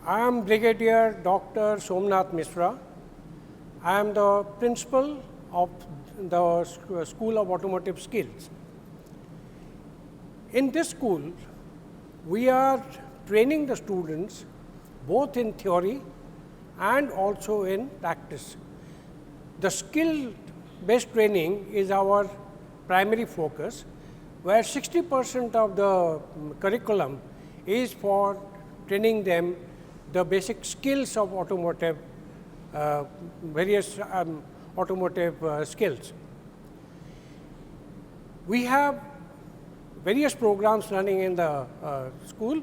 I am Brigadier Dr. Somnath Misra. I am the principal of the School of Automotive Skills. In this school, we are training the students both in theory and also in practice. The skill-based training is our primary focus, where 60% of the curriculum is for training them the basic skills of automotive, various automotive skills. We have various programs running in the school.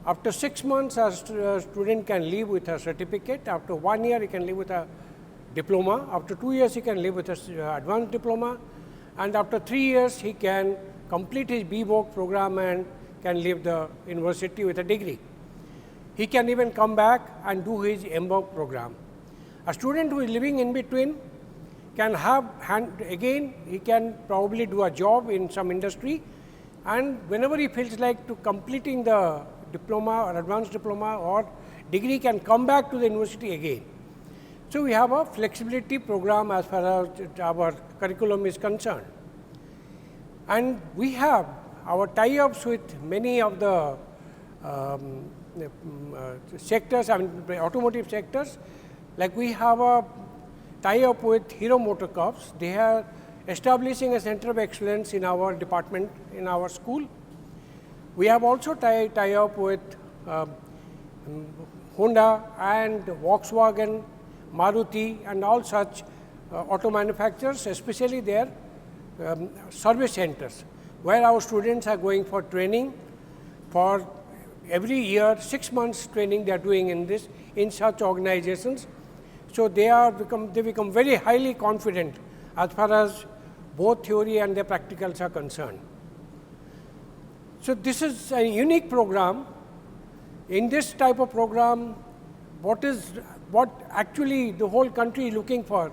After 6 months, a student can leave with a certificate. After 1 year, he can leave with a diploma. After 2 years, he can leave with an advanced diploma. And after 3 years, he can complete his BVOC program and can leave the university with a degree. He can even come back and do his MVOC program. A student who is living in between can have, again, he can probably do a job in some industry, and whenever he feels like to completing the diploma or advanced diploma or degree, can come back to the university again. So we have a flexibility program as far as our curriculum is concerned. And we have our tie-ups with many of the sectors, I mean automotive sectors. Like we have a tie-up with Hero Motorcorps. They are establishing a center of excellence in our department, in our school. We have also tie-up with Honda and Volkswagen, Maruti and all such auto manufacturers, especially their service centers, where our students are going for training. For every year, 6 months training they are doing in such organizations. So they become very highly confident as far as both theory and the practicals are concerned. So this is a unique program. In this type of program, what actually the whole country is looking for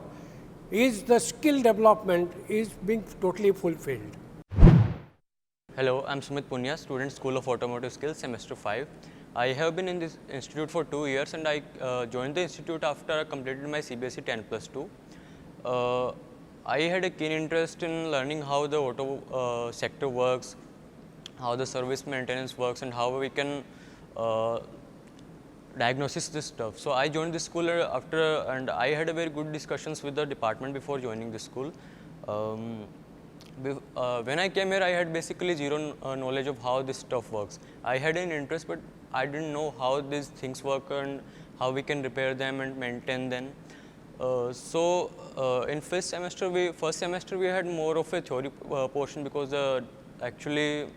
is the skill development is being totally fulfilled. Hello, I am Sumit Punya, student School of Automotive Skills, semester 5. I have been in this institute for 2 years, and I joined the institute after I completed my CBSE 10+2. I had a keen interest in learning how the auto sector works, how the service maintenance works, and how we can diagnosis this stuff. So I joined this school and I had a very good discussions with the department before joining this school. When I came here, I had basically zero knowledge of how this stuff works. I had an interest, but I didn't know how these things work and how we can repair them and maintain them. In first semester we had more of a theory portion, because actually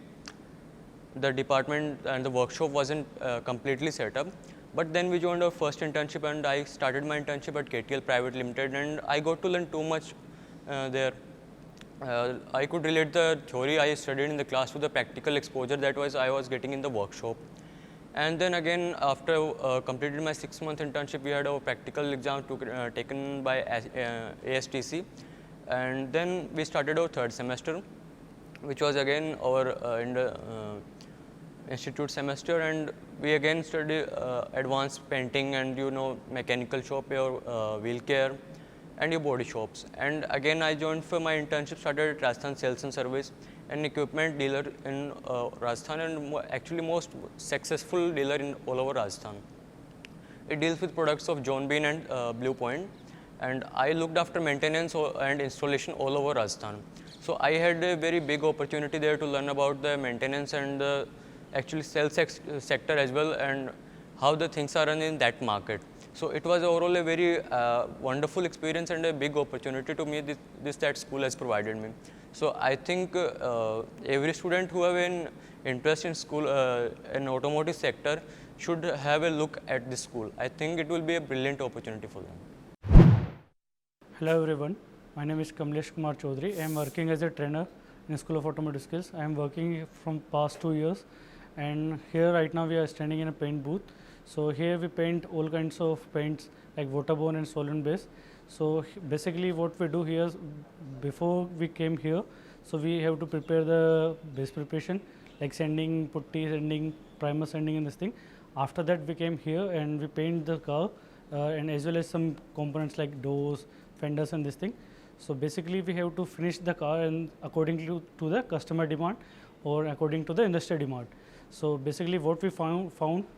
the department and the workshop wasn't completely set up. But then we joined our first internship, and I started my internship at KTL Private Limited, and I got to learn too much there. I could relate the theory I studied in the class to the practical exposure that I was getting in the workshop. And then again, after completed my 6-month internship, we had our practical exam taken by ASTC, and then we started our third semester, which was again our institute semester, and we again studied advanced painting and mechanical shop, your wheel care and your body shops. And again I joined for my internship, started at Rajasthan Sales and Service, an equipment dealer in Rajasthan, and actually most successful dealer in all over Rajasthan. It deals with products of John Bean and Blue Point, and I looked after maintenance and installation all over Rajasthan. So I had a very big opportunity there to learn about the maintenance and the actually sales sector as well, and how the things are run in that market. So it was overall a very wonderful experience and a big opportunity to me that school has provided me. So I think every student who have an interest in school in automotive sector should have a look at this school. I think it will be a brilliant opportunity for them. Hello everyone, my name is Kamlesh Kumar Chaudhary. I am working as a trainer in School of Automotive Skills. I am working from past 2 years, and here right now we are standing in a paint booth. So here we paint all kinds of paints like waterborne and solvent base. So basically what we do here, before we came here, so we have to prepare the base preparation like sanding, putty, sanding, primer sanding and this thing. After that, we came here and we paint the car and as well as some components like doors, fenders and this thing. So basically, we have to finish the car and according to the customer demand or according to the industry demand. So basically, what we found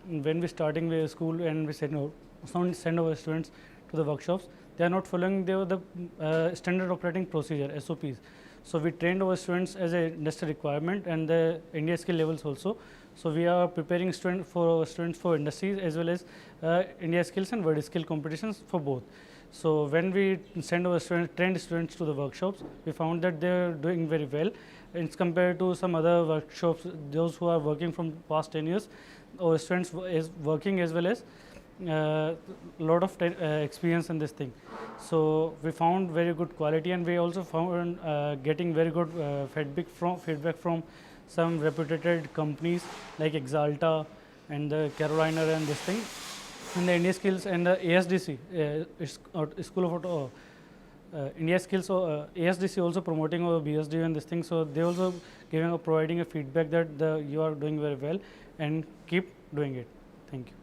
when we starting with school and we send our students to the workshops, they are not following the standard operating procedure SOPs. So we trained our students as a industry requirement and the India skill levels also. So we are preparing students for industries as well as India skills and world skill competitions for both. So when we send our trained students to the workshops, we found that they are doing very well. It's compared to some other workshops, those who are working from past 10 years, our students is working as well as lot of experience in this thing. So we found very good quality, and we also found getting very good feedback from some reputed companies like Exalta and the Carolina and this thing. And the India Skills and the ASDC, School of Auto, India Skills, ASDC also promoting our BSDU and this thing. So they also providing a feedback that you are doing very well and keep doing it. Thank you.